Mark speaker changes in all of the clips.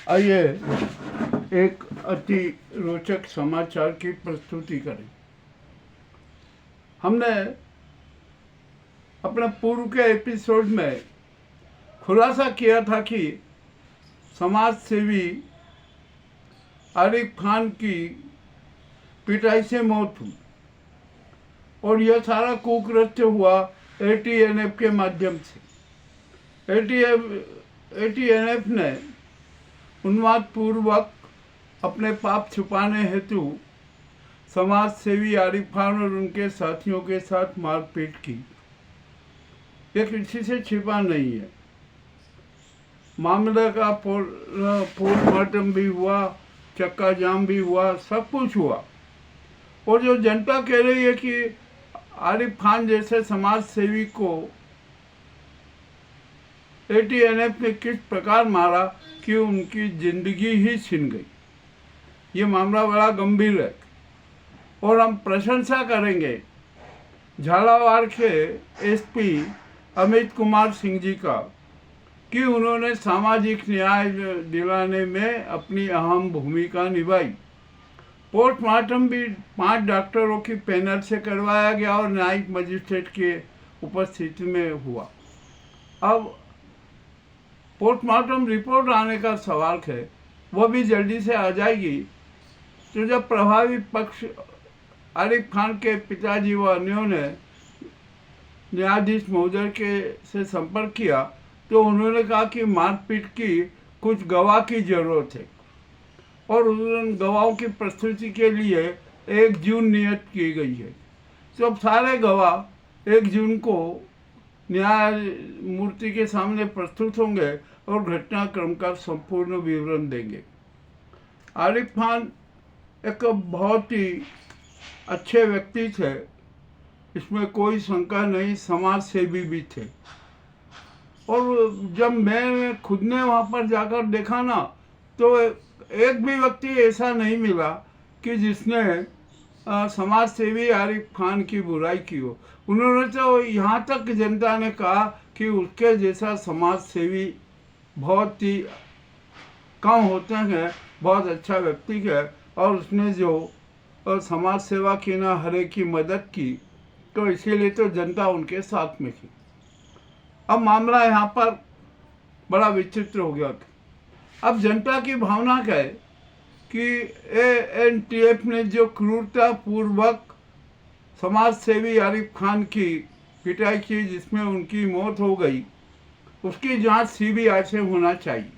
Speaker 1: आइए एक अति रोचक समाचार की प्रस्तुति करें। हमने अपने पूर्व के एपिसोड में खुलासा किया था कि समाज सेवी आरिफ खान की पिटाई से मौत हुई और यह सारा कुकृत्य हुआ एटीएनएफ के माध्यम से। एटीएनएफ ने उन्माद पूर्वक अपने पाप छुपाने हेतु समाज सेवी आरिफ खान और उनके साथियों के साथ मारपीट की। ये किसी से छिपा नहीं है। मामले का पोस्टमार्टम भी हुआ, चक्का जाम भी हुआ, सब कुछ हुआ। और जो जनता कह रही है कि आरिफ खान जैसे समाज सेवी को एटीएनएफ ने किस प्रकार मारा कि उनकी जिंदगी ही छिन गई। ये मामला बड़ा गंभीर है और हम प्रशंसा करेंगे झालावाड़ के एसपी अमित कुमार सिंह जी का कि उन्होंने सामाजिक न्याय दिलाने में अपनी अहम भूमिका निभाई। पोस्टमार्टम भी 5 डॉक्टरों की पैनल से करवाया गया और न्यायिक मजिस्ट्रेट के उपस्थिति में हुआ। अब पोस्टमार्टम रिपोर्ट आने का सवाल है, वह भी जल्दी से आ जाएगी। तो जब प्रभावी पक्ष आरिफ खान के पिताजी व अन्यों ने न्यायाधीश महोदय के से संपर्क किया तो उन्होंने कहा कि मारपीट की कुछ गवाह की जरूरत है और उन गवाहों की प्रस्तुति के लिए 1 जून नियत की गई है। तो अब सारे गवाह 1 जून को न्यायमूर्ति के सामने प्रस्तुत होंगे और घटनाक्रम का संपूर्ण विवरण देंगे। आरिफ खान एक बहुत ही अच्छे व्यक्ति थे, इसमें कोई शंका नहीं। समाज सेवी भी थे और जब मैंने खुद ने वहाँ पर जाकर देखा ना, तो एक भी व्यक्ति ऐसा नहीं मिला कि जिसने समाज सेवी आरिफ खान की बुराई की हो। उन्होंने तो यहाँ तक जनता ने कहा कि उसके जैसा समाज सेवी बहुत ही कम होते हैं, बहुत अच्छा व्यक्ति है और उसने जो समाज सेवा की ना हरे की मदद की, तो इसीलिए तो जनता उनके साथ में थी। अब मामला यहाँ पर बड़ा विचित्र हो गया। अब जनता की भावना क्या है कि एएनटीएफ ने जो क्रूरता पूर्वक समाज सेवी आरिफ खान की पिटाई की, जिसमें उनकी मौत हो गई, उसकी जांच सीबीआई से होना चाहिए।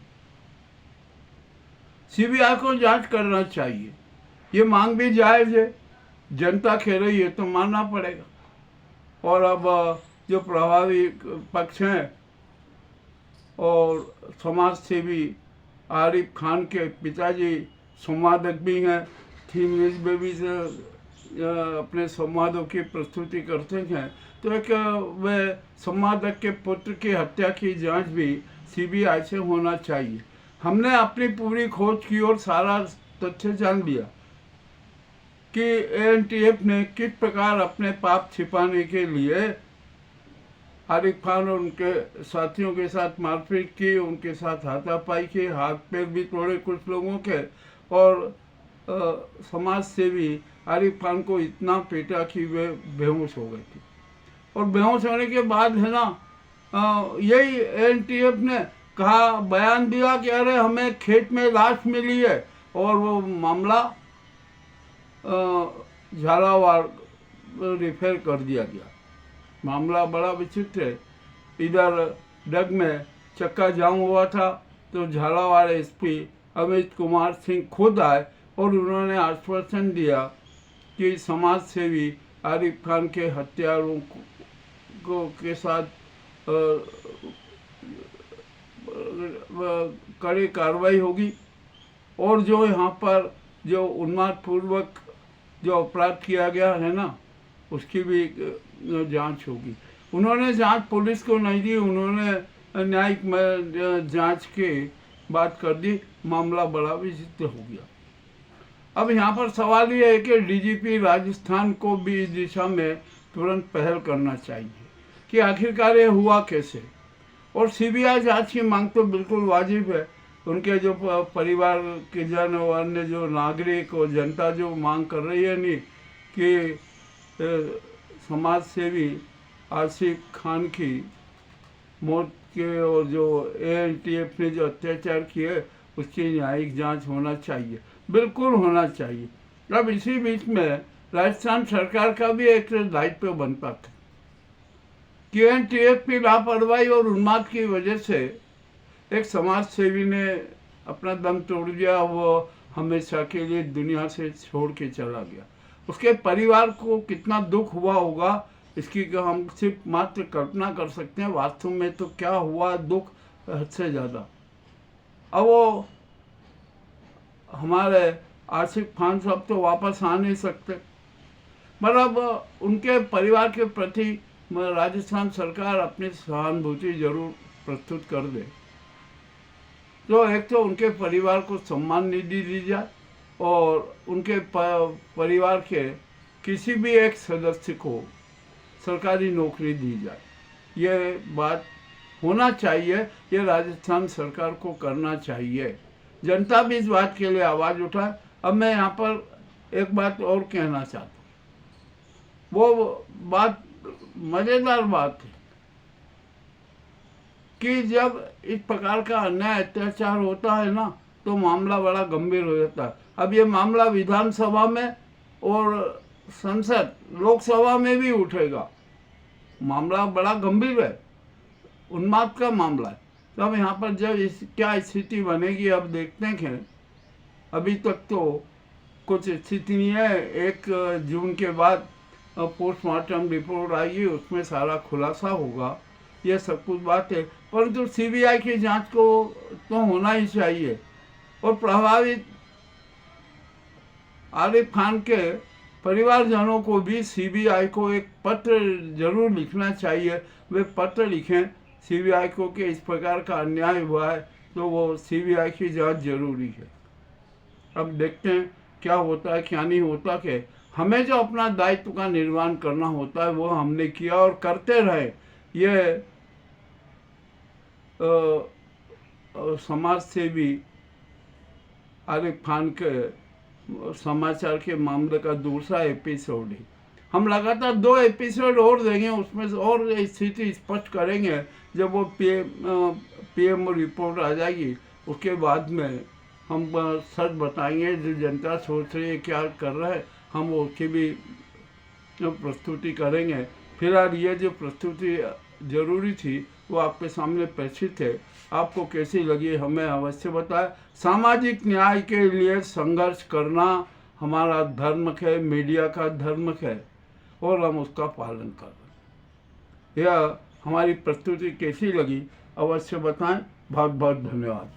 Speaker 1: सीबीआई को जांच करना चाहिए। ये मांग भी जायज है, जनता कह रही है तो मानना पड़ेगा। और अब जो प्रभावी पक्ष हैं और समाज सेवी आरिफ खान के पिताजी संवादक भी हैं, थीम न्यूज़ में भी अपने संवादों की प्रस्तुति करते हैं, तो एक वे संवादक के पुत्र की हत्या की जांच भी सीबीआई से होना चाहिए। हमने अपनी पूरी खोज की और सारा तथ्य जान लिया कि एएनटीएफ ने किस प्रकार अपने पाप छिपाने के लिए आरिफ खान और उनके साथियों के साथ मारपीट की, उनके साथ हाथापाई की, हाथ पैर भी तोड़े कुछ लोगों के, और समाज सेवी आरिफ खान को इतना पीटा कि वे बेहोश हो गए थे। और बेहोश होने के बाद है ना, यही एएनटीएफ ने कहा, बयान दिया कि अरे हमें खेत में लाश मिली है, और वो मामला झालावाड़ रिफेर कर दिया गया। मामला बड़ा विचित्र है। इधर डग में चक्का जाम हुआ था तो झालावाड़ एसपी अमित कुमार सिंह खुद आए और उन्होंने आश्वासन दिया कि समाज सेवी आरिफ खान के हत्यारों को के साथ कड़ी कार्रवाई होगी और जो यहाँ पर जो उन्माद पूर्वक जो अपराध किया गया है ना, उसकी भी जांच होगी। उन्होंने जांच पुलिस को नहीं दी, उन्होंने न्यायिक जांच की बात कर दी। मामला बड़ा विचित्र हो गया। अब यहाँ पर सवाल ये है कि डीजीपी राजस्थान को भी इस दिशा में तुरंत पहल करना चाहिए कि आखिरकार ये हुआ कैसे। और सीबीआई जांच की मांग तो बिल्कुल वाजिब है, उनके जो परिवार के जन और अन्य जो नागरिक और जनता जो मांग कर रही है नहीं कि समाज सेवी आसिफ खान की मौत के और जो एएनटीएफ ने जो अत्याचार किए उसकी न्यायिक जांच होना चाहिए, बिल्कुल होना चाहिए। अब इसी बीच में राजस्थान सरकार का भी एक दायित्व बनता था कि एएनटीएफ की लापरवाही और उन्माद की वजह से एक समाज सेवी ने अपना दम तोड़ दिया, वो हमेशा के लिए दुनिया से छोड़ के चला गया। उसके परिवार को कितना दुख हुआ होगा इसकी हम सिर्फ मात्र कल्पना कर सकते हैं। वास्तव में तो क्या हुआ दुख हद से ज़्यादा। अब वो हमारे आसिफ खान साहब तो वापस आ नहीं सकते, मतलब उनके परिवार के प्रति राजस्थान सरकार अपनी सहानुभूति जरूर प्रस्तुत कर दे। तो एक तो उनके परिवार को सम्मान निधि दी जाए और उनके परिवार के किसी भी एक सदस्य को सरकारी नौकरी दी जाए। ये बात होना चाहिए, ये राजस्थान सरकार को करना चाहिए। जनता भी इस बात के लिए आवाज़ उठाए। अब मैं यहाँ पर एक बात और कहना चाहता हूँ, वो बात मज़ेदार बात है कि जब इस प्रकार का अन्याय अत्याचार होता है ना तो मामला बड़ा गंभीर हो जाता है। अब ये मामला विधानसभा में और संसद लोकसभा में भी उठेगा। मामला बड़ा गंभीर है, उन्माद का मामला है। तो अब यहाँ पर जब क्या स्थिति बनेगी अब देखते हैं। अभी तक तो कुछ स्थिति नहीं है। 1 जून के बाद पोस्टमार्टम रिपोर्ट आएगी, उसमें सारा खुलासा होगा। ये सब कुछ बात है, परंतु सीबीआई की जांच को तो होना ही चाहिए। और प्रभावित आरिफ खान के परिवारजनों को भी सीबीआई को एक पत्र जरूर लिखना चाहिए। वे पत्र लिखें सीबीआई को कि इस प्रकार का अन्याय हुआ है, तो वो सीबीआई की जांच जरूरी है। अब देखते हैं क्या होता है क्या नहीं होता। कि हमें जो अपना दायित्व का निर्वहन करना होता है वो हमने किया और करते रहे। ये समाज सेवी आरिफ खान के समाचार के मामले का दूसरा एपिसोड है। हम लगातार 2 एपिसोड और देंगे, उसमें से और स्थिति स्पष्ट करेंगे। जब वो पीएम रिपोर्ट आ जाएगी उसके बाद में हम सच बताएंगे। जो जनता सोच रही है क्या कर रहा है, हम उसकी भी प्रस्तुति करेंगे। फिलहाल ये जो प्रस्तुति जरूरी थी वो आपके सामने प्रेषित है। आपको कैसी लगी हमें अवश्य बताएं। सामाजिक न्याय के लिए संघर्ष करना हमारा धर्म है, मीडिया का धर्म है और हम उसका पालन कर रहे हैं। यह हमारी प्रस्तुति कैसी लगी अवश्य बताएं। बहुत बहुत धन्यवाद।